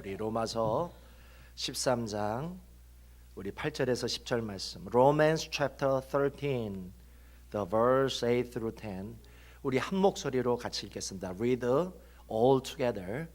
우리 로마서 13장 우리 8절에서 10절 말씀. Romans chapter 13, the verse 8 through 10. 우리 한 목소리로 같이 읽겠습니다. Read all together.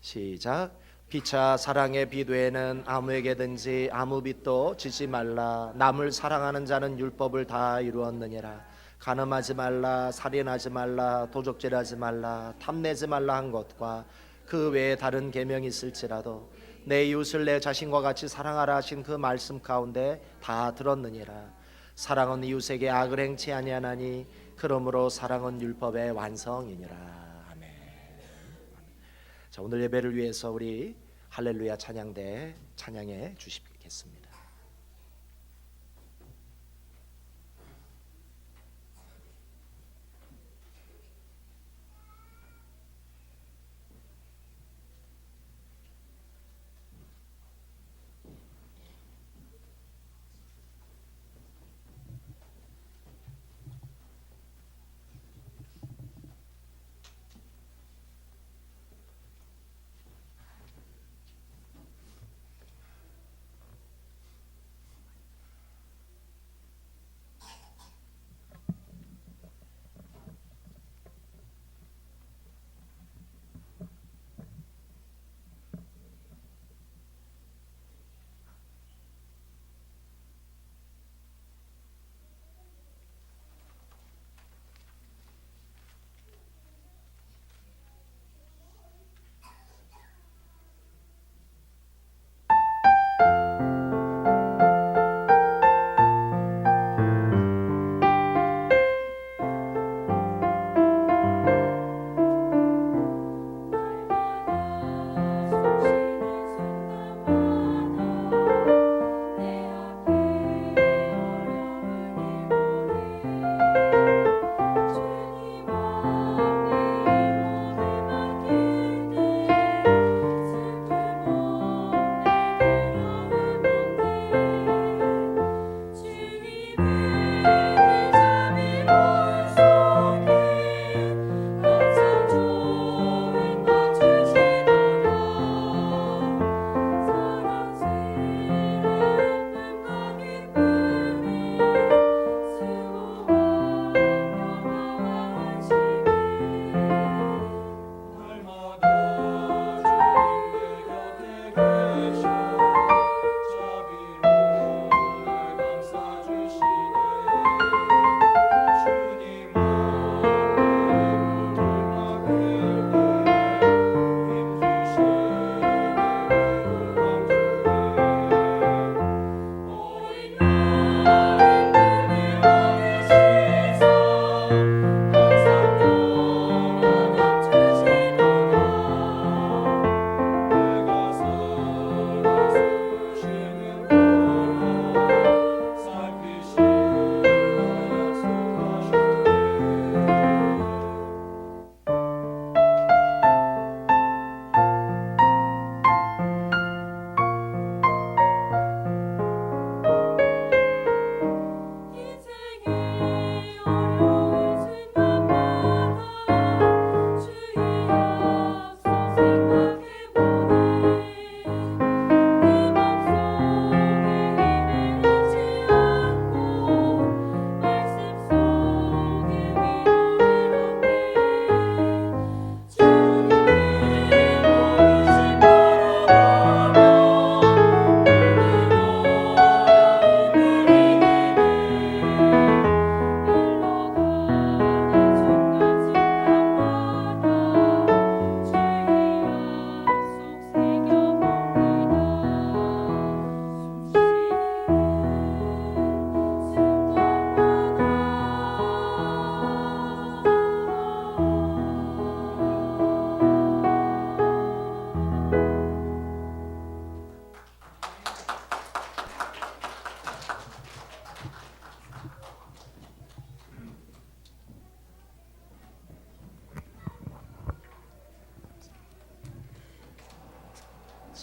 시작. 피차 사랑의 비되는 아무에게든지 아무 빚도 지지 말라. 남을 사랑하는 자는 율법을 다 이루었느니라. 간음하지 말라, 살인하지 말라, 도적질하지 말라, 탐내지 말라 한 것과 그 외에 다른 계명이 있을지라도 내 이웃을 내 자신과 같이 사랑하라 하신 그 말씀 가운데 다 들었느니라. 사랑은 이웃에게 악을 행치 아니하나니 그러므로 사랑은 율법의 완성이니라. 아멘. 자, 오늘 예배를 위해서 우리 할렐루야 찬양대 찬양해 주시겠습니다.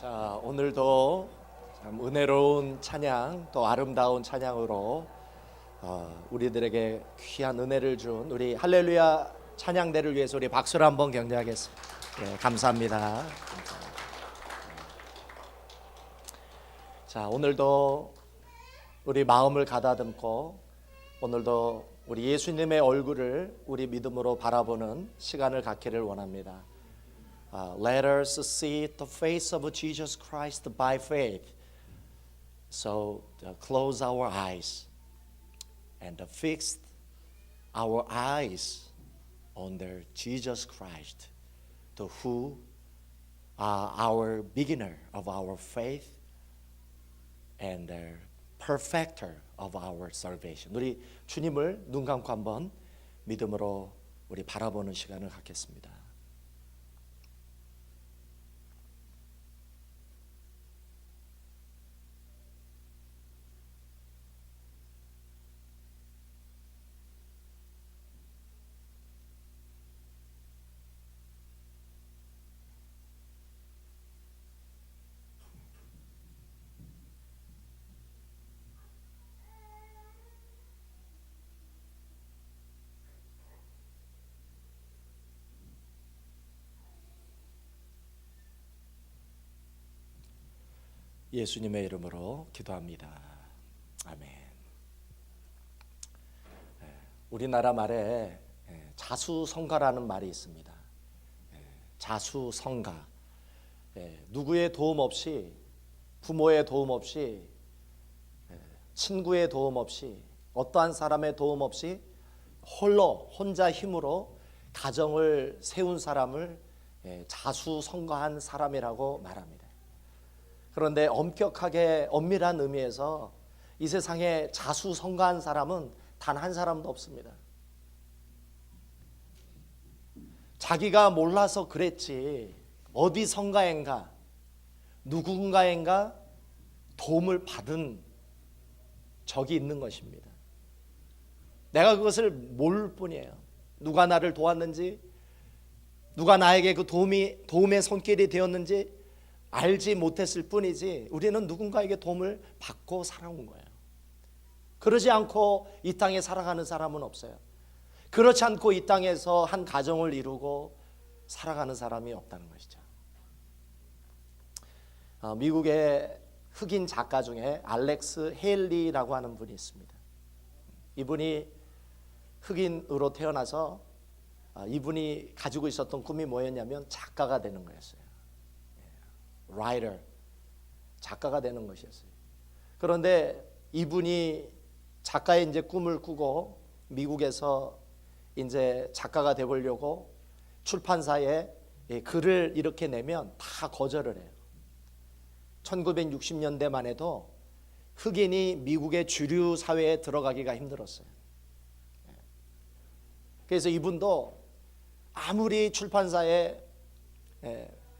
자, 오늘도 참 은혜로운 찬양, 또 아름다운 찬양으로 우리들에게 귀한 은혜를 준 우리 할렐루야 찬양대를 위해서 우리 박수를 한번 격려하겠습니다. 네, 감사합니다. 자, 오늘도 우리 마음을 가다듬고 오늘도 우리 예수님의 얼굴을 우리 믿음으로 바라보는 시간을 갖기를 원합니다. Let us see the face of Jesus Christ by faith. So close our eyes and fix our eyes on the Jesus Christ, to who are our beginner of our faith and the perfecter of our salvation. 우리 주님을 눈 감고 한번 믿음으로 우리 바라보는 시간을 갖겠습니다. 예수님의 이름으로 기도합니다. 아멘. 우리나라 말에 자수성가라는 말이 있습니다. 자수성가. 누구의 도움 없이, 부모의 도움 없이, 친구의 도움 없이, 어떠한 사람의 도움 없이 혼자 힘으로 가정을 세운 사람을 자수성가한 사람이라고 말합니다. 그런데 엄격하게 엄밀한 의미에서 이 세상에 자수성가한 사람은 단 한 사람도 없습니다. 자기가 몰라서 그랬지 어디 성가인가 누군가인가 도움을 받은 적이 있는 것입니다. 내가 그것을 모를 뿐이에요. 누가 나를 도왔는지, 누가 나에게 그 도움의 손길이 되었는지 알지 못했을 뿐이지 우리는 누군가에게 도움을 받고 살아온 거예요. 그러지 않고 이 땅에 살아가는 사람은 없어요. 그렇지 않고 이 땅에서 한 가정을 이루고 살아가는 사람이 없다는 것이죠. 미국의 흑인 작가 중에 알렉스 헤일리라고 하는 분이 있습니다. 이분이 흑인으로 태어나서 이분이 가지고 있었던 꿈이 뭐였냐면 작가가 되는 거였어요. writer, 작가가 되는 것이었어요. 그런데 이분이 작가의 이제 꿈을 꾸고 미국에서 이제 작가가 되보려고 출판사에 글을 이렇게 내면 다 거절을 해요. 1960년대만 해도 흑인이 미국의 주류 사회에 들어가기가 힘들었어요. 그래서 이분도 아무리 출판사에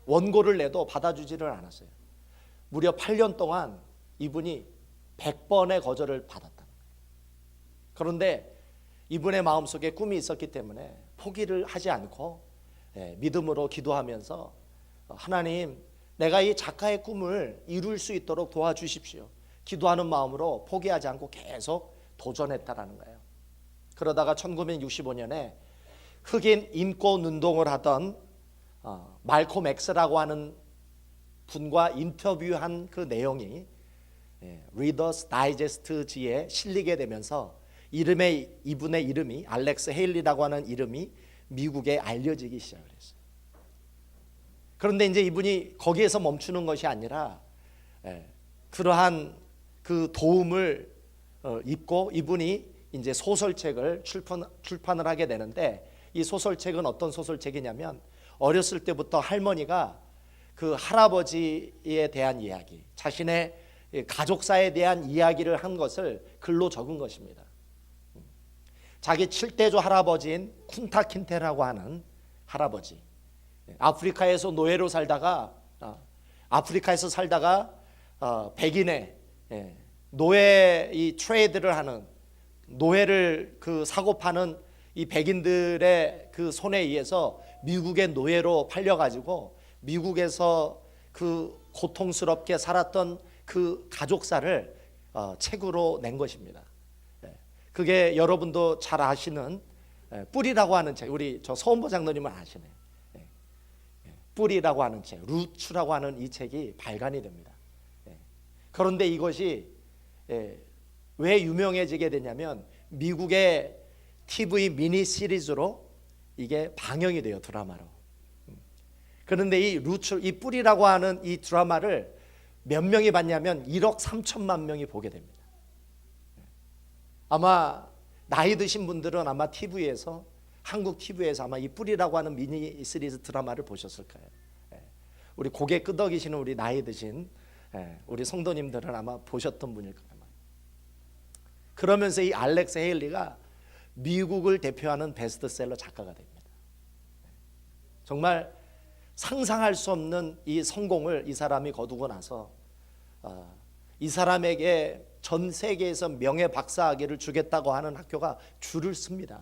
원고를 내도 받아주지를 않았어요. 무려 8년 동안 이분이 100번의 거절을 받았다. 그런데 이분의 마음속에 꿈이 있었기 때문에 포기를 하지 않고 믿음으로 기도하면서 하나님, 내가 이 작가의 꿈을 이룰 수 있도록 도와주십시오. 기도하는 마음으로 포기하지 않고 계속 도전했다라는 거예요. 그러다가 1965년에 흑인 인권 운동을 하던 말콤 X라고 하는 분과 인터뷰한 그 내용이 리더스 다이제스트지에 실리게 되면서 이분의 이름이 알렉스 헤일리라고 하는 이름이 미국에 알려지기 시작을 했어요. 그런데 이제 이분이 거기에서 멈추는 것이 아니라 그러한 그 도움을 입고 이분이 이제 소설책을 출판을 하게 되는데, 이 소설책은 어떤 소설책이냐면 어렸을 때부터 할머니가 그 할아버지에 대한 이야기, 자신의 가족사에 대한 이야기를 한 것을 글로 적은 것입니다. 자기 7대조 할아버지인 쿤타킨테라고 하는 할아버지, 아프리카에서 노예로 살다가 백인의 노예 이 트레이드를 하는, 노예를 그 사고 파는 이 백인들의 그 손에 의해서 미국의 노예로 팔려가지고 미국에서 그 고통스럽게 살았던 그 가족사를 책으로 낸 것입니다. 그게 여러분도 잘 아시는 뿌리라고 하는 책, 우리 저 서원보 장로님은 아시네. 뿌리라고 하는 책, 루츠라고 하는 이 책이 발간이 됩니다. 그런데 이것이 왜 유명해지게 되냐면 미국의 TV 미니 시리즈로 이게 방영이 돼요, 드라마로. 그런데 이 뿌리라고 하는 이 드라마를 몇 명이 봤냐면 1억 3천만 명이 보게 됩니다. 아마 나이 드신 분들은 아마 TV에서, 한국 TV에서 아마 이 뿌리라고 하는 미니 시리즈 드라마를 보셨을 거예요. 우리 고개 끄덕이시는 우리 나이 드신 우리 성도님들은 아마 보셨던 분일 거예요. 그러면서 이 알렉스 헤일리가 미국을 대표하는 베스트셀러 작가가 됩니다. 정말 상상할 수 없는 이 성공을 이 사람이 거두고 나서 이 사람에게 전 세계에서 명예 박사학위를 주겠다고 하는 학교가 줄을 씁니다.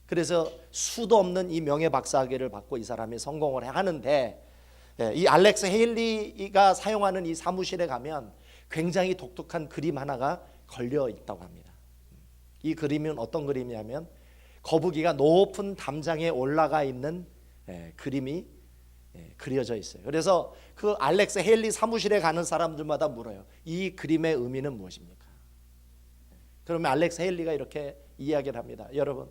그래서 수도 없는 이 명예 박사학위를 받고 이 사람이 성공을 하는데, 이 알렉스 헤일리가 사용하는 이 사무실에 가면 굉장히 독특한 그림 하나가 걸려 있다고 합니다. 이 그림은 어떤 그림이냐면 거북이가 높은 담장에 올라가 있는 그림이 그려져 있어요. 그래서 그 알렉스 헤일리 사무실에 가는 사람들마다 물어요. 이 그림의 의미는 무엇입니까? 그러면 알렉스 헤일리가 이렇게 이야기를 합니다. 여러분,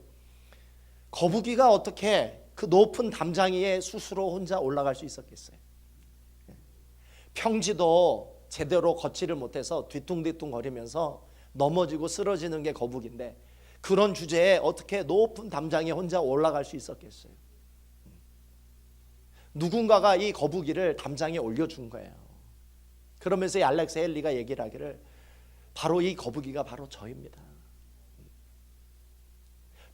거북이가 어떻게 그 높은 담장 위에 스스로 혼자 올라갈 수 있었겠어요? 평지도 제대로 걷지를 못해서 뒤뚱뒤뚱 거리면서 넘어지고 쓰러지는 게 거북인데, 그런 주제에 어떻게 높은 담장에 혼자 올라갈 수 있었겠어요? 누군가가 이 거북이를 담장에 올려준 거예요. 그러면서 이 알렉스 헤일리가 얘기를 하기를, 바로 이 거북이가 바로 저입니다.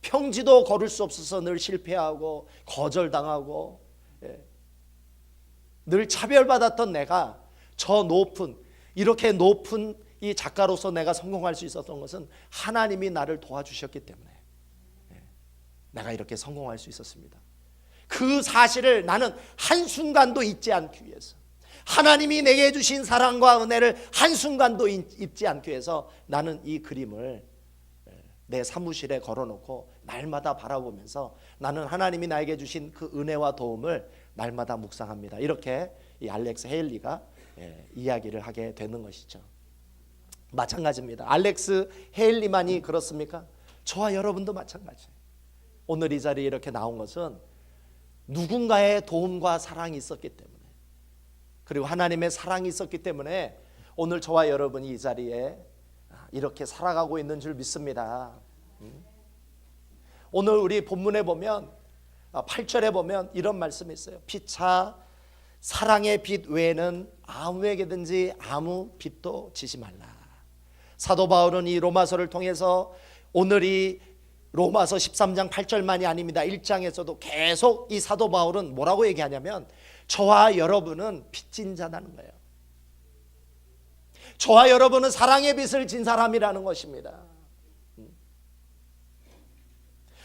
평지도 걸을 수 없어서 늘 실패하고 거절당하고 늘 차별받았던 내가 저 높은, 이렇게 높은 이 작가로서 내가 성공할 수 있었던 것은 하나님이 나를 도와주셨기 때문에 내가 이렇게 성공할 수 있었습니다. 그 사실을 나는 한순간도 잊지 않기 위해서, 하나님이 내게 주신 사랑과 은혜를 한순간도 잊지 않기 위해서 나는 이 그림을 내 사무실에 걸어놓고 날마다 바라보면서 나는 하나님이 나에게 주신 그 은혜와 도움을 날마다 묵상합니다. 이렇게 이 알렉스 헤일리가 이야기를 하게 되는 것이죠. 마찬가지입니다. 알렉스 헤일리만이 그렇습니까? 저와 여러분도 마찬가지예요. 오늘 이 자리에 이렇게 나온 것은 누군가의 도움과 사랑이 있었기 때문에, 그리고 하나님의 사랑이 있었기 때문에 오늘 저와 여러분이 이 자리에 이렇게 살아가고 있는 줄 믿습니다. 오늘 우리 본문에 보면 8절에 보면 이런 말씀이 있어요. 피차 사랑의 빛 외에는 아무에게든지 아무 빛도 지지 말라. 사도 바울은 이 로마서를 통해서 오늘 이 로마서 13장 8절만이 아닙니다. 1장에서도 계속 이 사도 바울은 뭐라고 얘기하냐면 저와 여러분은 빚진 자라는 거예요. 저와 여러분은 사랑의 빚을 진 사람이라는 것입니다.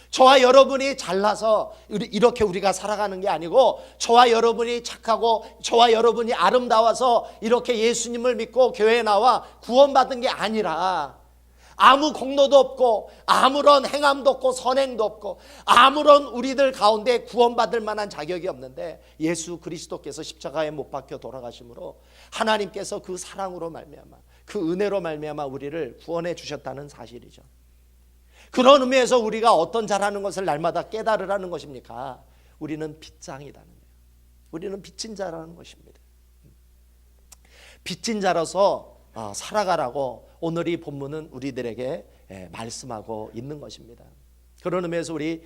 저와 여러분이 잘나서 이렇게 우리가 살아가는 게 아니고, 저와 여러분이 착하고 저와 여러분이 아름다워서 이렇게 예수님을 믿고 교회에 나와 구원받은 게 아니라, 아무 공로도 없고 아무런 행함도 없고 선행도 없고 아무런 우리들 가운데 구원받을 만한 자격이 없는데 예수 그리스도께서 십자가에 못 박혀 돌아가심으로 하나님께서 그 사랑으로 말미암아, 그 은혜로 말미암아 우리를 구원해 주셨다는 사실이죠. 그런 의미에서 우리가 어떤 자라는 것을 날마다 깨달으라는 것입니까? 우리는 빚장이라는 거예요. 우리는 빚진 자라는 것입니다. 빚진 자로서 살아가라고 오늘 이 본문은 우리들에게 말씀하고 있는 것입니다. 그런 의미에서 우리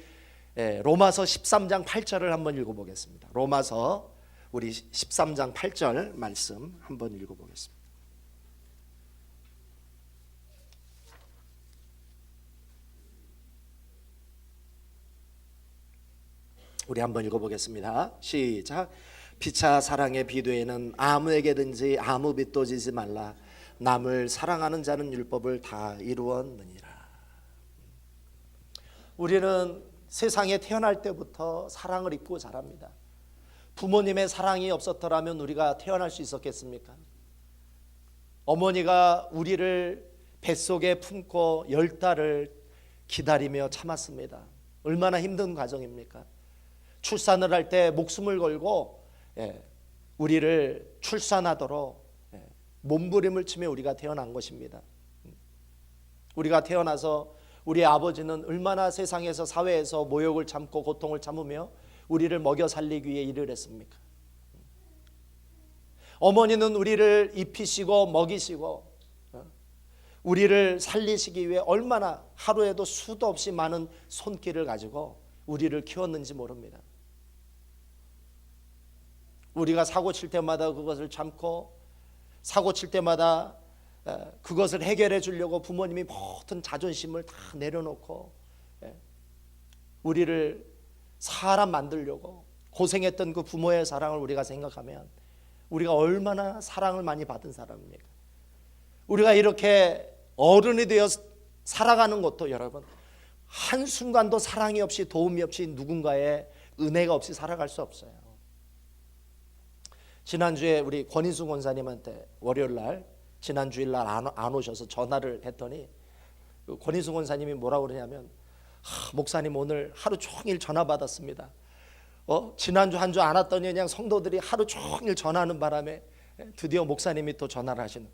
로마서 13장 8절을 한번 읽어보겠습니다. 로마서 우리 13장 8절 말씀 한번 읽어보겠습니다. 우리 한번 읽어보겠습니다. 시작. 피차 사랑의 빛 외에는 아무에게든지 아무 빚도 지지 말라. 남을 사랑하는 자는 율법을 다 이루었느니라. 우리는 세상에 태어날 때부터 사랑을 입고 자랍니다. 부모님의 사랑이 없었더라면 우리가 태어날 수 있었겠습니까? 어머니가 우리를 뱃속에 품고 10달을 기다리며 참았습니다. 얼마나 힘든 과정입니까? 출산을 할 때 목숨을 걸고 우리를 출산하도록 몸부림을 치며 우리가 태어난 것입니다. 우리가 태어나서 우리 아버지는 얼마나 세상에서 사회에서 모욕을 참고 고통을 참으며 우리를 먹여 살리기 위해 일을 했습니까? 어머니는 우리를 입히시고 먹이시고 우리를 살리시기 위해 얼마나 하루에도 수도 없이 많은 손길을 가지고 우리를 키웠는지 모릅니다. 우리가 사고 칠 때마다 그것을 참고 사고 칠 때마다 그것을 해결해 주려고 부모님이 모든 자존심을 다 내려놓고 우리를 사람 만들려고 고생했던 그 부모의 사랑을 우리가 생각하면 우리가 얼마나 사랑을 많이 받은 사람입니까? 우리가 이렇게 어른이 되어 살아가는 것도 여러분 한순간도 사랑이 없이 도움이 없이 누군가의 은혜가 없이 살아갈 수 없어요. 지난주에 우리 권인수 권사님한테 월요일날 지난 주일날 안 오셔서 전화를 했더니 권인수 권사님이 뭐라고 그러냐면 목사님 오늘 하루 종일 전화 받았습니다. 지난주 한 주 안 왔더니 그냥 성도들이 하루 종일 전화하는 바람에 드디어 목사님이 또 전화를 하시는.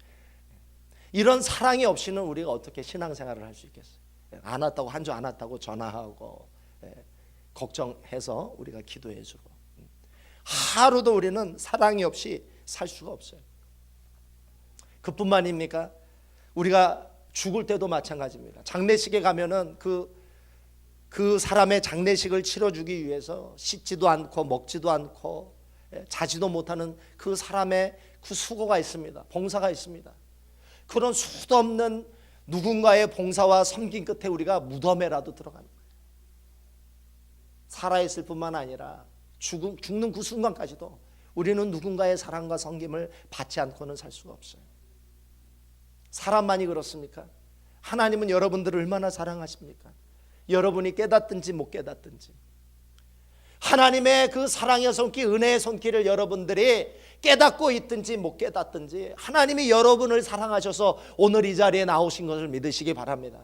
이런 사랑이 없이는 우리가 어떻게 신앙생활을 할 수 있겠어요? 안 왔다고 한 주 안 왔다고 전화하고 걱정해서 우리가 기도해주고 하루도 우리는 사랑이 없이 살 수가 없어요. 그뿐만입니까? 우리가 죽을 때도 마찬가지입니다. 장례식에 가면은 그 사람의 장례식을 치러주기 위해서 씻지도 않고 먹지도 않고 자지도 못하는 그 사람의 그 수고가 있습니다. 봉사가 있습니다. 그런 수도 없는 누군가의 봉사와 섬김 끝에 우리가 무덤에라도 들어가는 거예요. 살아있을 뿐만 아니라 죽는 그 순간까지도 우리는 누군가의 사랑과 섬김을 받지 않고는 살 수가 없어요. 사람만이 그렇습니까? 하나님은 여러분들을 얼마나 사랑하십니까? 여러분이 깨닫든지 못 깨닫든지 하나님의 그 사랑의 손길, 은혜의 손길을 여러분들이 깨닫고 있든지 못 깨닫든지 하나님이 여러분을 사랑하셔서 오늘 이 자리에 나오신 것을 믿으시기 바랍니다.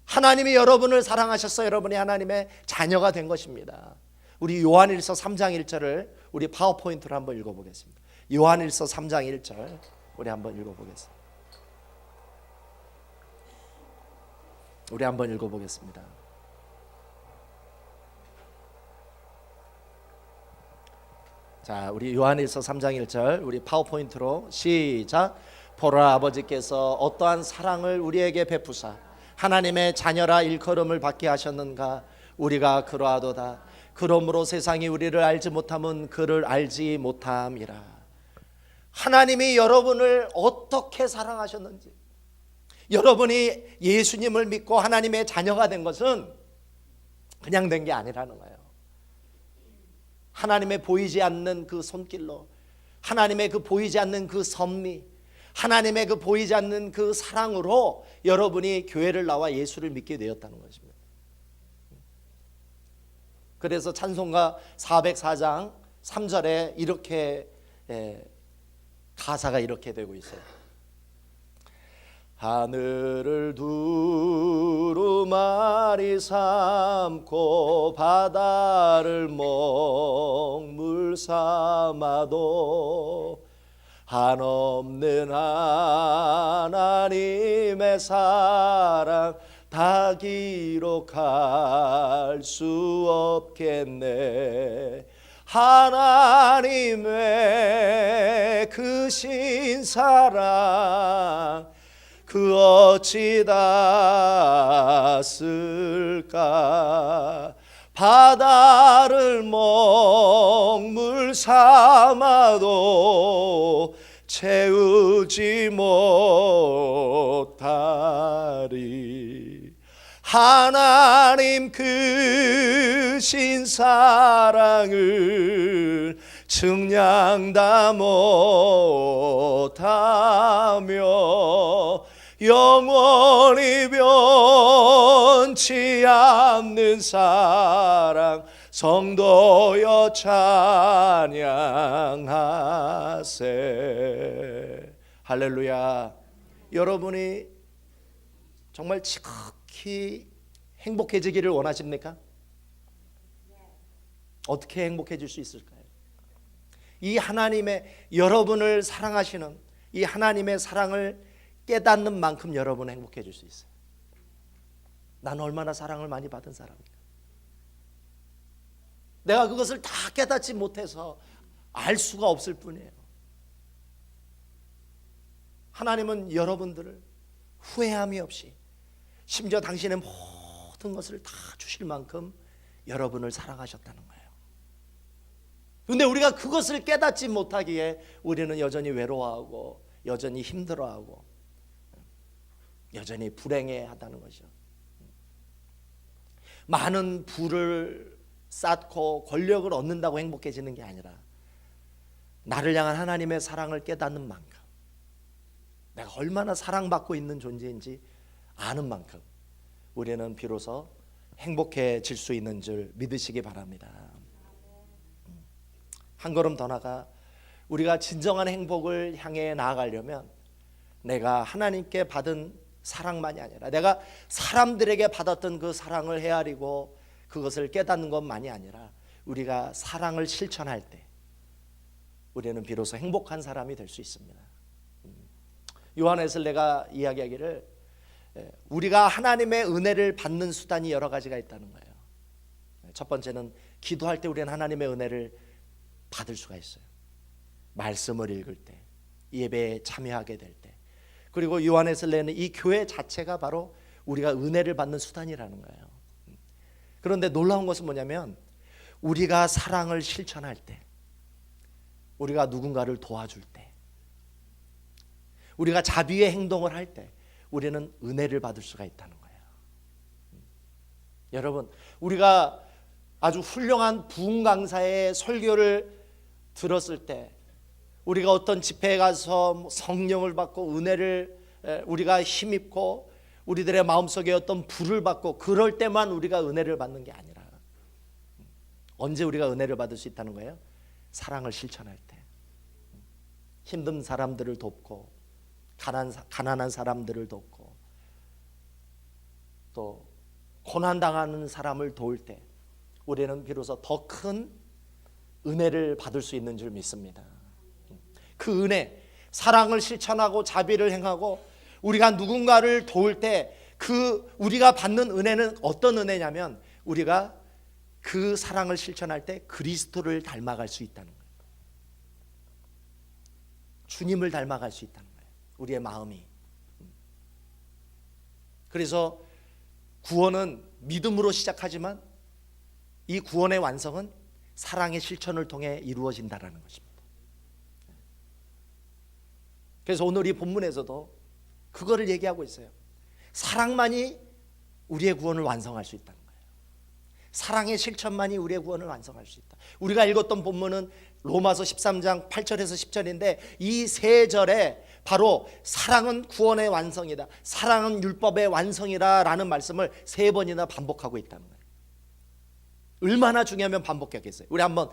하나님이 여러분을 사랑하셔서 여러분이 하나님의 자녀가 된 것입니다. 우리 요한일서 3장 1절을 우리 파워포인트로 한번 읽어보겠습니다. 요한일서 3장 1절 우리 한번 읽어보겠습니다. 우리 한번 읽어보겠습니다. 자, 우리 요한일서 3장 1절 우리 파워포인트로 시작. 보라, 아버지께서 어떠한 사랑을 우리에게 베푸사 하나님의 자녀라 일컬음을 받게 하셨는가. 우리가 그러하도다. 그러므로 세상이 우리를 알지 못함은 그를 알지 못함이라. 하나님이 여러분을 어떻게 사랑하셨는지, 여러분이 예수님을 믿고 하나님의 자녀가 된 것은 그냥 된 게 아니라는 거예요. 하나님의 보이지 않는 그 손길로, 하나님의 그 보이지 않는 그 섭리, 하나님의 그 보이지 않는 그 사랑으로 여러분이 교회를 나와 예수를 믿게 되었다는 것입니다. 그래서 찬송가 404장 3절에 이렇게 가사가 이렇게 되고 있어요. 하늘을 두루마리 삼고 바다를 먹물 삼아도 한없는 하나님의 사랑 다 기록할 수 없겠네. 하나님의 그 신사랑 그 어찌 닿았을까. 바다를 먹물 삼아도 채우지 못하리. 하나님 그 신사랑을 측량 다 못하며 영원히 변치 않는 사랑 성도여 찬양하세. 할렐루야. 여러분이 정말 지극히 행복해지기를 원하십니까? 어떻게 행복해질 수 있을까요? 이 하나님의 여러분을 사랑하시는 이 하나님의 사랑을 깨닫는 만큼 여러분은 행복해질 수 있어요. 나는 얼마나 사랑을 많이 받은 사람인가. 내가 그것을 다 깨닫지 못해서 알 수가 없을 뿐이에요. 하나님은 여러분들을 후회함이 없이 심지어 당신의 모든 것을 다 주실 만큼 여러분을 사랑하셨다는 거예요. 그런데 우리가 그것을 깨닫지 못하기에 우리는 여전히 외로워하고 여전히 힘들어하고 여전히 불행해하다는 것이죠. 많은 부를 쌓고 권력을 얻는다고 행복해지는 게 아니라 나를 향한 하나님의 사랑을 깨닫는 만큼, 내가 얼마나 사랑받고 있는 존재인지 아는 만큼 우리는 비로소 행복해질 수 있는 줄 믿으시기 바랍니다. 한 걸음 더 나가 우리가 진정한 행복을 향해 나아가려면 내가 하나님께 받은 사랑만이 아니라 내가 사람들에게 받았던 그 사랑을 헤아리고 그것을 깨닫는 것만이 아니라 우리가 사랑을 실천할 때 우리는 비로소 행복한 사람이 될 수 있습니다. 요한에서 내가 이야기하기를 우리가 하나님의 은혜를 받는 수단이 여러 가지가 있다는 거예요. 첫 번째는 기도할 때 우리는 하나님의 은혜를 받을 수가 있어요. 말씀을 읽을 때, 예배에 참여하게 될 때, 그리고 요한에서 내는 이 교회 자체가 바로 우리가 은혜를 받는 수단이라는 거예요. 그런데 놀라운 것은 뭐냐면 우리가 사랑을 실천할 때, 우리가 누군가를 도와줄 때, 우리가 자비의 행동을 할 때 우리는 은혜를 받을 수가 있다는 거예요. 여러분, 우리가 아주 훌륭한 부흥 강사의 설교를 들었을 때, 우리가 어떤 집회에 가서 성령을 받고 은혜를 우리가 힘입고 우리들의 마음속에 어떤 불을 받고 그럴 때만 우리가 은혜를 받는 게 아니라 언제 우리가 은혜를 받을 수 있다는 거예요? 사랑을 실천할 때, 힘든 사람들을 돕고 가난한 사람들을 돕고 또 고난당하는 사람을 도울 때 우리는 비로소 더 큰 은혜를 받을 수 있는 줄 믿습니다. 그 은혜, 사랑을 실천하고 자비를 행하고 우리가 누군가를 도울 때 그 우리가 받는 은혜는 어떤 은혜냐면 우리가 그 사랑을 실천할 때 그리스도를 닮아갈 수 있다는 거예요. 주님을 닮아갈 수 있다는 거예요. 우리의 마음이. 그래서 구원은 믿음으로 시작하지만 이 구원의 완성은 사랑의 실천을 통해 이루어진다는 것입니다. 그래서 오늘 이 본문에서도 그거를 얘기하고 있어요. 사랑만이 우리의 구원을 완성할 수 있다는 거예요. 사랑의 실천만이 우리의 구원을 완성할 수 있다. 우리가 읽었던 본문은 로마서 13장 8절에서 10절인데 이 세 절에 바로 사랑은 구원의 완성이다, 사랑은 율법의 완성이다 라는 말씀을 세 번이나 반복하고 있다는 거예요. 얼마나 중요하면 반복하겠어요. 우리 한번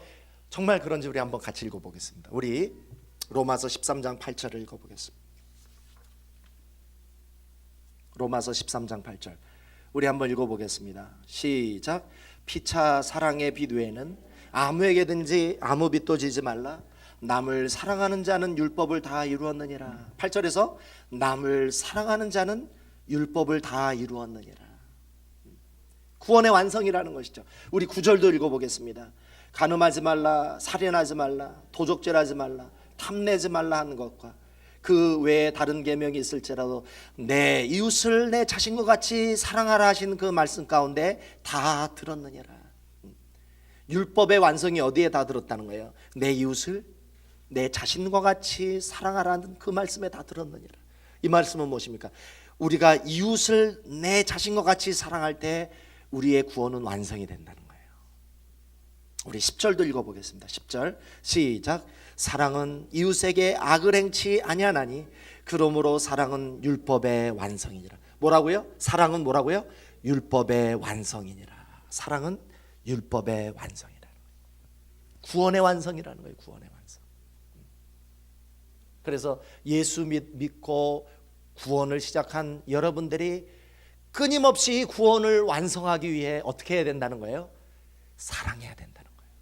정말 그런지 우리 한번 같이 읽어보겠습니다. 우리 로마서 13장 8절을 읽어보겠습니다. 로마서 13장 8절 우리 한번 읽어보겠습니다. 시작. 피차 사랑의 빛 외에는 아무에게든지 아무 빚도 지지 말라. 남을 사랑하는 자는 율법을 다 이루었느니라. 8절에서 남을 사랑하는 자는 율법을 다 이루었느니라. 구원의 완성이라는 것이죠. 우리 9절도 읽어보겠습니다. 간음하지 말라, 살인하지 말라, 도적질하지 말라, 탐내지 말라 하는 것과 그 외에 다른 계명이 있을지라도 내 이웃을 내 자신과 같이 사랑하라 하신 그 말씀 가운데 다 들었느니라. 율법의 완성이 어디에 다 들었다는 거예요? 내 이웃을 내 자신과 같이 사랑하라는 그 말씀에 다 들었느니라. 이 말씀은 무엇입니까? 우리가 이웃을 내 자신과 같이 사랑할 때 우리의 구원은 완성이 된다는 거예요. 우리 10절도 읽어보겠습니다. 10절 시작. 사랑은 이웃에게 악을 행치 아니하나니 그러므로 사랑은 율법의 완성이니라. 뭐라고요? 사랑은 뭐라고요? 율법의 완성이니라. 사랑은 율법의 완성이라는 거예요. 구원의 완성이라는 거예요. 구원의 완성. 그래서 예수 믿고 구원을 시작한 여러분들이 끊임없이 구원을 완성하기 위해 어떻게 해야 된다는 거예요? 사랑해야 된다는 거예요.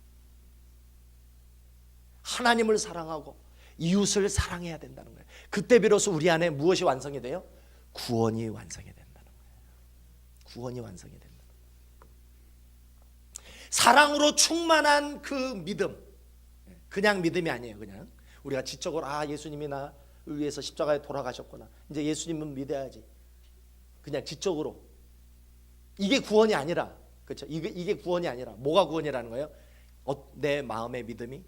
하나님을 사랑하고 이웃을 사랑해야 된다는 거예요. 그때 비로소 우리 안에 무엇이 완성이 돼요? 구원이 완성이 된다는 거예요. 구원이 완성이 된다. 사랑으로 충만한 그 믿음, 그냥 믿음이 아니에요. 그냥 우리가 지적으로 예수님이 나를 위해서 십자가에 돌아가셨구나, 이제 예수님은 믿어야지, 그냥 지적으로. 이게 구원이 아니라, 그렇죠? 이게 구원이 아니라 뭐가 구원이라는 거예요? 내 마음의 믿음이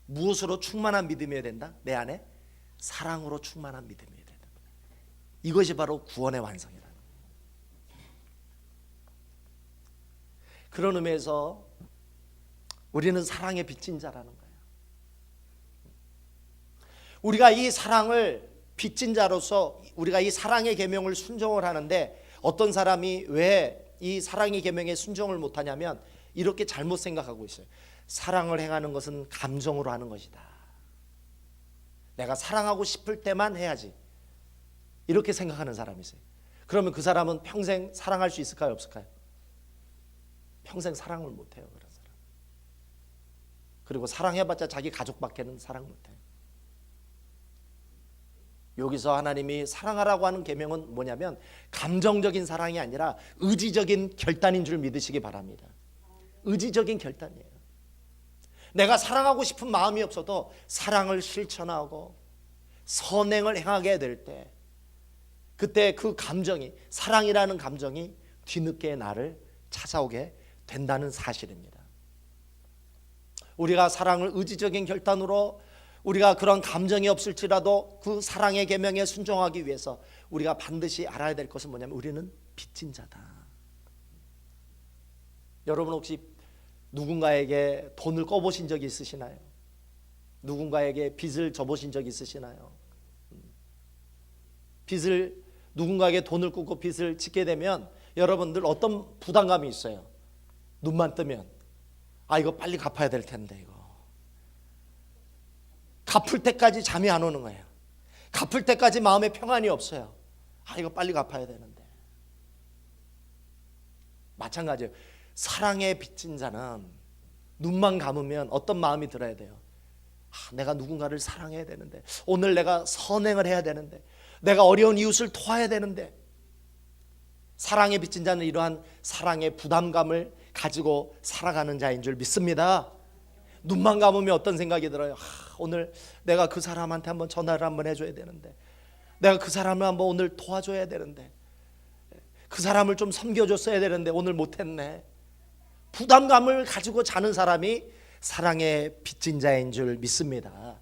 무엇으로 충만한 믿음이어야 된다? 내 안에 사랑으로 충만한 믿음이어야 된다. 이것이 바로 구원의 완성이다. 그런 의미에서 우리는 사랑에 빚진 자라는 거예요. 우리가 이 사랑을 빚진 자로서 우리가 이 사랑의 계명을 순종을 하는데, 어떤 사람이 왜 이 사랑의 계명에 순종을 못하냐면 이렇게 잘못 생각하고 있어요. 사랑을 행하는 것은 감정으로 하는 것이다. 내가 사랑하고 싶을 때만 해야지, 이렇게 생각하는 사람이 있어요. 그러면 그 사람은 평생 사랑할 수 있을까요, 없을까요? 평생 사랑을 못해요, 그런 사람. 그리고 사랑해봤자 자기 가족밖에는 사랑 못해요. 여기서 하나님이 사랑하라고 하는 계명은 뭐냐면 감정적인 사랑이 아니라 의지적인 결단인 줄 믿으시기 바랍니다. 의지적인 결단이에요. 내가 사랑하고 싶은 마음이 없어도 사랑을 실천하고 선행을 행하게 될 때, 그때 그 감정이, 사랑이라는 감정이 뒤늦게 나를 찾아오게 된다는 사실입니다. 우리가 사랑을 의지적인 결단으로, 우리가 그런 감정이 없을지라도 그 사랑의 계명에 순종하기 위해서 우리가 반드시 알아야 될 것은 뭐냐면 우리는 빚진 자다. 여러분 혹시 누군가에게 돈을 꿔보신 적이 있으시나요? 누군가에게 빚을 져보신 적이 있으시나요? 누군가에게 돈을 꾸고 빚을 짓게 되면 여러분들 어떤 부담감이 있어요? 눈만 뜨면 이거 빨리 갚아야 될 텐데, 이거 갚을 때까지 잠이 안 오는 거예요. 갚을 때까지 마음에 평안이 없어요. 이거 빨리 갚아야 되는데. 마찬가지예요. 사랑에 빚진 자는 눈만 감으면 어떤 마음이 들어야 돼요? 내가 누군가를 사랑해야 되는데, 오늘 내가 선행을 해야 되는데, 내가 어려운 이웃을 도와야 되는데. 사랑에 빚진 자는 이러한 사랑의 부담감을 가지고 살아가는 자인 줄 믿습니다. 눈만 감으면 어떤 생각이 들어요? 오늘 내가 그 사람한테 한번 전화를 한번 해줘야 되는데, 내가 그 사람을 한번 오늘 도와줘야 되는데, 그 사람을 좀 섬겨줬어야 되는데 오늘 못했네. 부담감을 가지고 자는 사람이 사랑에 빚진 자인 줄 믿습니다.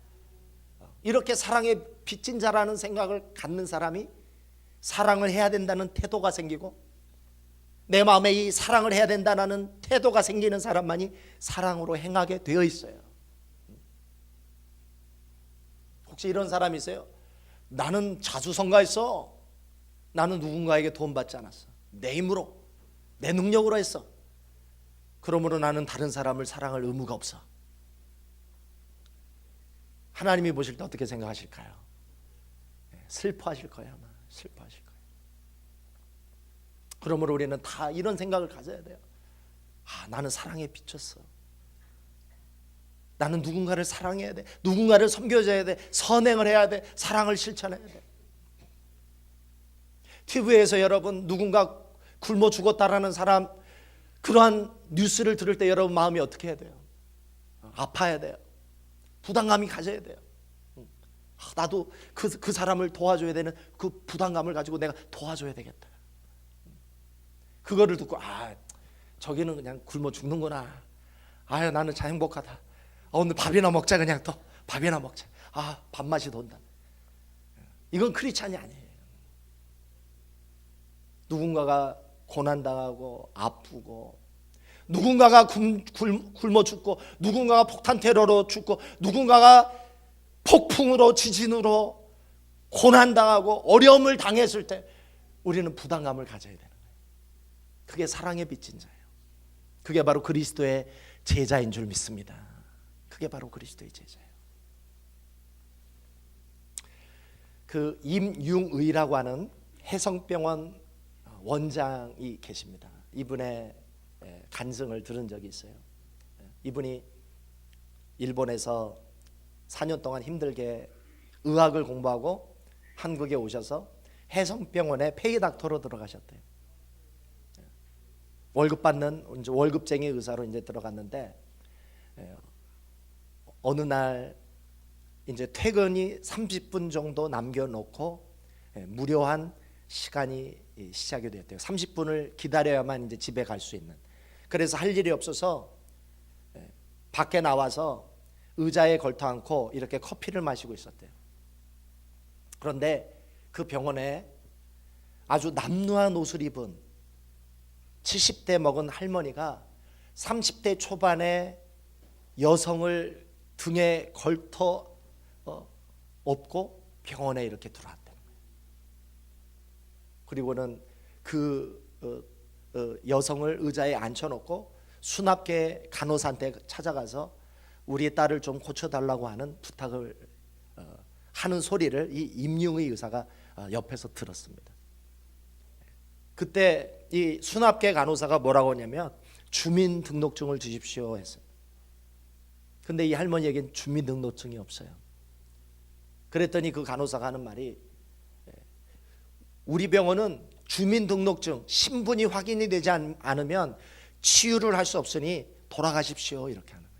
이렇게 사랑에 빚진 자라는 생각을 갖는 사람이 사랑을 해야 된다는 태도가 생기고, 내 마음에 이 사랑을 해야 된다는 태도가 생기는 사람만이 사랑으로 행하게 되어 있어요. 혹시 이런 사람이 있어요? 나는 자수성가했어. 나는 누군가에게 돈 받지 않았어. 내 힘으로, 내 능력으로 했어. 그러므로 나는 다른 사람을 사랑할 의무가 없어. 하나님이 보실 때 어떻게 생각하실까요? 슬퍼하실 거예요, 아마. 슬퍼하실 거예요. 그러므로 우리는 다 이런 생각을 가져야 돼요. 나는 사랑에 비쳤어. 나는 누군가를 사랑해야 돼. 누군가를 섬겨줘야 돼. 선행을 해야 돼. 사랑을 실천해야 돼. TV에서 여러분 누군가 굶어 죽었다라는 사람, 그러한 뉴스를 들을 때 여러분 마음이 어떻게 해야 돼요? 아파야 돼요. 부담감이 가져야 돼요. 나도 그 사람을 도와줘야 되는 그 부담감을 가지고 내가 도와줘야 되겠다. 그거를 듣고 저기는 그냥 굶어 죽는구나. 나는 참 행복하다. 오늘 밥이나 먹자. 그냥 또 밥이나 먹자. 밥맛이 돈다. 이건 크리스찬이 아니에요. 누군가가 고난당하고 아프고, 누군가가 굶어 죽고, 누군가가 폭탄 테러로 죽고, 누군가가 폭풍으로, 지진으로 고난당하고 어려움을 당했을 때 우리는 부담감을 가져야 되는 거예요. 그게 사랑에 빚진 자예요. 그게 바로 그리스도의 제자인 줄 믿습니다. 그게 바로 그리스도의 제자예요. 그 임융의라고 하는 해성병원 원장이 계십니다. 이분의 간증을 들은 적이 있어요. 이분이 일본에서 4년 동안 힘들게 의학을 공부하고 한국에 오셔서 해성병원에 페이닥터로 들어가셨대요. 월급 받는 이제 월급쟁이 의사로 이제 들어갔는데 어느 날 이제 퇴근이 30분 정도 남겨놓고 무료한 시간이 시작이 되었대요. 30분을 기다려야만 이제 집에 갈 수 있는. 그래서 할 일이 없어서 밖에 나와서 의자에 걸터앉고 이렇게 커피를 마시고 있었대요. 그런데 그 병원에 아주 남루한 옷을 입은 70대 먹은 할머니가 30대 초반의 여성을 등에 걸터 업고 병원에 이렇게 들어왔다는 거예요. 그리고는 그 여성을 의자에 앉혀놓고 수납계 간호사한테 찾아가서 우리 딸을 좀 고쳐달라고 하는 부탁을 하는 소리를 이 임용의 의사가 옆에서 들었습니다. 그때 이 수납계 간호사가 뭐라고 하냐면 주민등록증을 주십시오 했어요. 근데 이 할머니에겐 주민등록증이 없어요. 그랬더니 그 간호사가 하는 말이 우리 병원은 주민등록증 신분이 확인이 되지 않으면 치유를 할 수 없으니 돌아가십시오 이렇게 하는 거예요.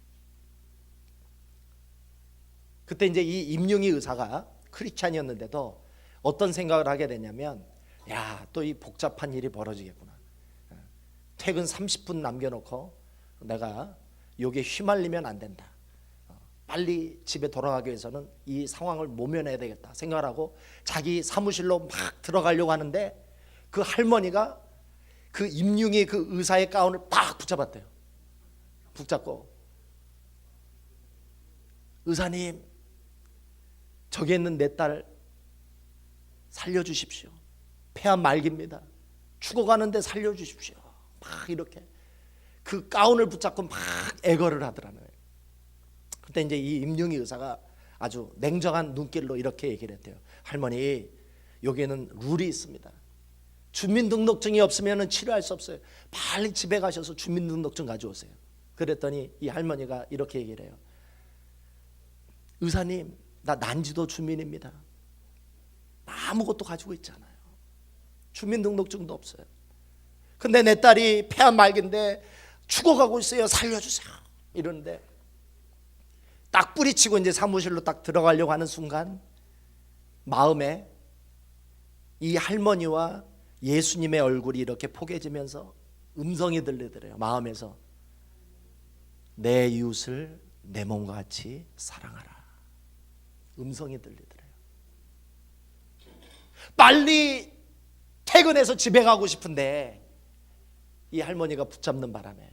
그때 이제 이 임용희 의사가 크리스찬이었는데도 어떤 생각을 하게 되냐면 야, 또 이 복잡한 일이 벌어지겠구나. 퇴근 30분 남겨놓고 내가 여기에 휘말리면 안 된다. 빨리 집에 돌아가기 위해서는 이 상황을 모면해야 되겠다 생각을 하고 자기 사무실로 막 들어가려고 하는데 그 할머니가 그 임용희 그 의사의 가운을 팍 붙잡았대요. 붙잡고 의사님, 저기 있는 내 딸 살려주십시오. 폐암 말기입니다. 죽어가는데 살려주십시오. 막 이렇게 그 가운을 붙잡고 막 애걸을 하더라는 거예요. 그때 이제 이 임용희 의사가 아주 냉정한 눈길로 이렇게 얘기를 했대요. 할머니, 여기에는 룰이 있습니다. 주민등록증이 없으면 치료할 수 없어요. 빨리 집에 가셔서 주민등록증 가져오세요. 그랬더니 이 할머니가 이렇게 얘기를 해요. 의사님, 나 난지도 주민입니다. 아무것도 가지고 있잖아요. 주민등록증도 없어요. 근데 내 딸이 폐암 말기인데 죽어가고 있어요. 살려주세요. 이러는데 딱 뿌리치고 이제 사무실로 딱 들어가려고 하는 순간 마음에 이 할머니와 예수님의 얼굴이 이렇게 포개지면서 음성이 들리더래요. 마음에서 내 이웃을 내 몸과 같이 사랑하라. 음성이 들리더래요. 빨리 퇴근해서 집에 가고 싶은데 이 할머니가 붙잡는 바람에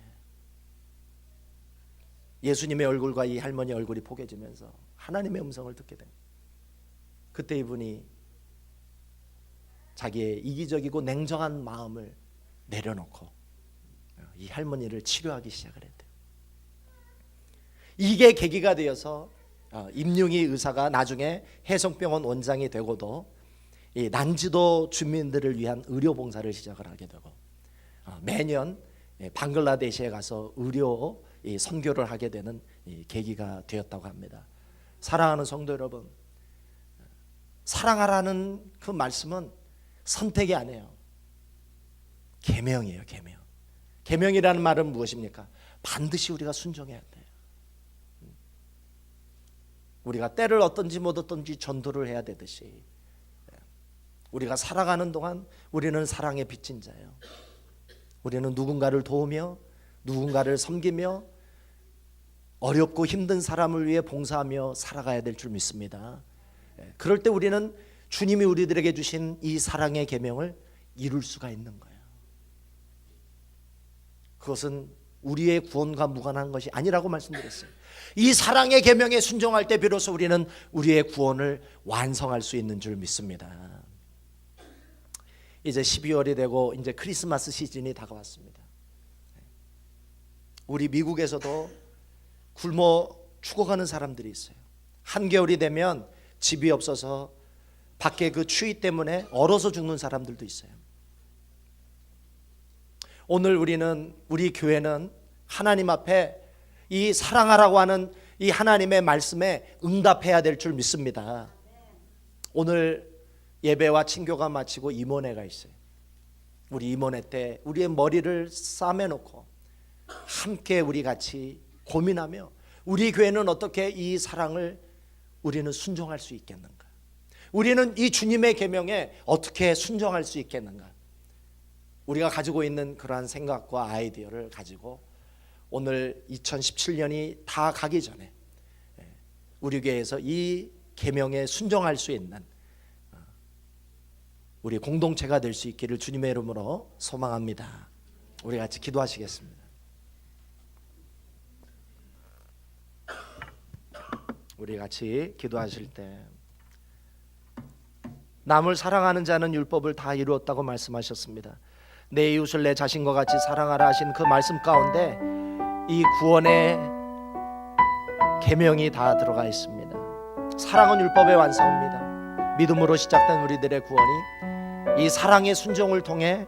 예수님의 얼굴과 이 할머니 얼굴이 포개지면서 하나님의 음성을 듣게 됩니다. 그때 이분이 자기의 이기적이고 냉정한 마음을 내려놓고 이 할머니를 치료하기 시작을 했대요. 이게 계기가 되어서 임용희 의사가 나중에 해성병원 원장이 되고도 이 난지도 주민들을 위한 의료 봉사를 시작을 하게 되고 매년 방글라데시에 가서 의료 선교를 하게 되는 계기가 되었다고 합니다. 사랑하는 성도 여러분, 사랑하라는 그 말씀은 선택이 아니에요. 계명이에요. 계명. 계명이라는 말은 무엇입니까? 반드시 우리가 순종해야 돼요. 우리가 때를 얻든지 못 얻든지 전도를 해야 되듯이 우리가 살아가는 동안 우리는 사랑에 빚진 자예요. 우리는 누군가를 도우며 누군가를 섬기며 어렵고 힘든 사람을 위해 봉사하며 살아가야 될 줄 믿습니다. 그럴 때 우리는 주님이 우리들에게 주신 이 사랑의 계명을 이룰 수가 있는 거예요. 그것은 우리의 구원과 무관한 것이 아니라고 말씀드렸어요. 이 사랑의 계명에 순종할 때 비로소 우리는 우리의 구원을 완성할 수 있는 줄 믿습니다. 이제 12월이 되고 이제 크리스마스 시즌이 다가왔습니다. 우리 미국에서도 굶어 죽어가는 사람들이 있어요. 한겨울이 되면 집이 없어서 밖에 그 추위 때문에 얼어서 죽는 사람들도 있어요. 오늘 우리 교회는 하나님 앞에 이 사랑하라고 하는 이 하나님의 말씀에 응답해야 될 줄 믿습니다. 오늘 예배와 친교가 마치고 임원회가 있어요. 우리 임원회 때 우리의 머리를 싸매놓고 함께 우리 같이 고민하며 우리 교회는 어떻게 이 사랑을 우리는 순종할 수 있겠는가? 우리는 이 주님의 계명에 어떻게 순종할 수 있겠는가? 우리가 가지고 있는 그러한 생각과 아이디어를 가지고 오늘 2017년이 다 가기 전에 우리 교회에서 이 계명에 순종할 수 있는 우리 공동체가 될 수 있기를 주님의 이름으로 소망합니다. 우리 같이 기도하시겠습니다. 우리 같이 기도하실 때 남을 사랑하는 자는 율법을 다 이루었다고 말씀하셨습니다. 내 이웃을 내 자신과 같이 사랑하라 하신 그 말씀 가운데 이 구원의 계명이 다 들어가 있습니다. 사랑은 율법의 완성입니다. 믿음으로 시작된 우리들의 구원이 이 사랑의 순종을 통해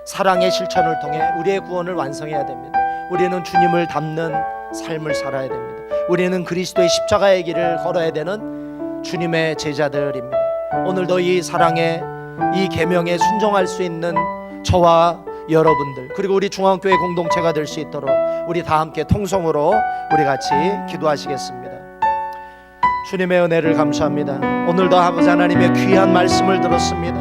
사랑의 실천을 통해 우리의 구원을 완성해야 됩니다. 우리는 주님을 닮는 삶을 살아야 됩니다. 우리는 그리스도의 십자가의 길을 걸어야 되는 주님의 제자들입니다. 오늘도 이 사랑의 이 계명에 순종할 수 있는 저와 여러분들 그리고 우리 중앙교회 공동체가 될 수 있도록 우리 다 함께 통성으로 우리 같이 기도하시겠습니다. 주님의 은혜를 감사합니다. 오늘도 아버지 하나님의 귀한 말씀을 들었습니다.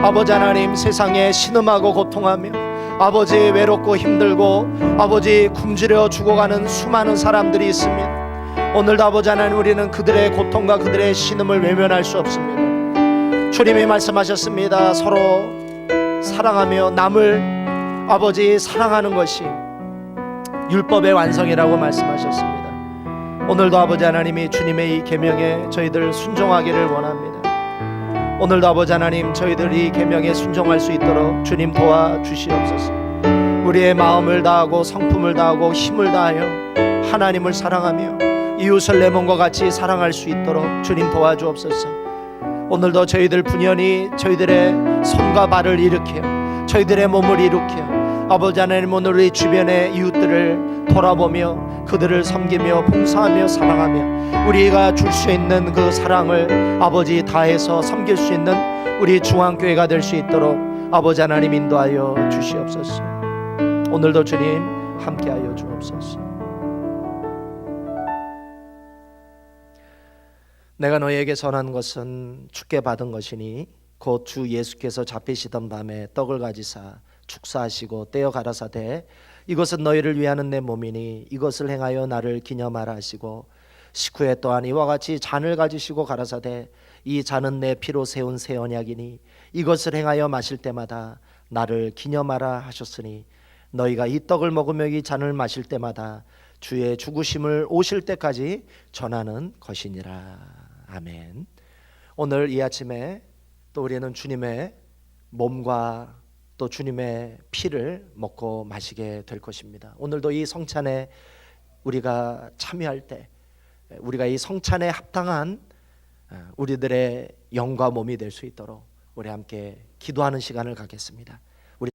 아버지 하나님, 세상에 신음하고 고통하며 아버지 외롭고 힘들고 아버지 굶주려 죽어가는 수많은 사람들이 있습니다. 오늘도 아버지 하나님, 우리는 그들의 고통과 그들의 신음을 외면할 수 없습니다. 주님이 말씀하셨습니다. 서로 사랑하며 남을 아버지 사랑하는 것이 율법의 완성이라고 말씀하셨습니다. 오늘도 아버지 하나님이 주님의 이 계명에 저희들 순종하기를 원합니다. 오늘도 아버지 하나님, 저희들이 계명에 순종할 수 있도록 주님 도와주시옵소서. 우리의 마음을 다하고 성품을 다하고 힘을 다하여 하나님을 사랑하며 이웃을 내 몸과 같이 사랑할 수 있도록 주님 도와주옵소서. 오늘도 저희들 분연히 저희들의 손과 발을 일으켜 저희들의 몸을 일으켜 아버지 하나님, 오늘 우리 주변의 이웃들을 돌아보며 그들을 섬기며 봉사하며 사랑하며 우리가 줄 수 있는 그 사랑을 아버지 다해서 섬길 수 있는 우리 중앙교회가 될 수 있도록 아버지 하나님 인도하여 주시옵소서. 오늘도 주님 함께하여 주옵소서. 내가 너희에게 전한 것은 주께 받은 것이니 곧 주 예수께서 잡히시던 밤에 떡을 가지사 축사하시고 떼어 가라사대 이것은 너희를 위하는 내 몸이니 이것을 행하여 나를 기념하라 하시고 식후에 또한 이와 같이 잔을 가지시고 가라사대 이 잔은 내 피로 세운 새 언약이니 이것을 행하여 마실 때마다 나를 기념하라 하셨으니 너희가 이 떡을 먹으며 이 잔을 마실 때마다 주의 죽으심을 오실 때까지 전하는 것이니라. 아멘. 오늘 이 아침에 또 우리는 주님의 몸과 또 주님의 피를 먹고 마시게 될 것입니다. 오늘도 이 성찬에 우리가 참여할 때 우리가 이 성찬에 합당한 우리들의 영과 몸이 될 수 있도록 우리 함께 기도하는 시간을 갖겠습니다.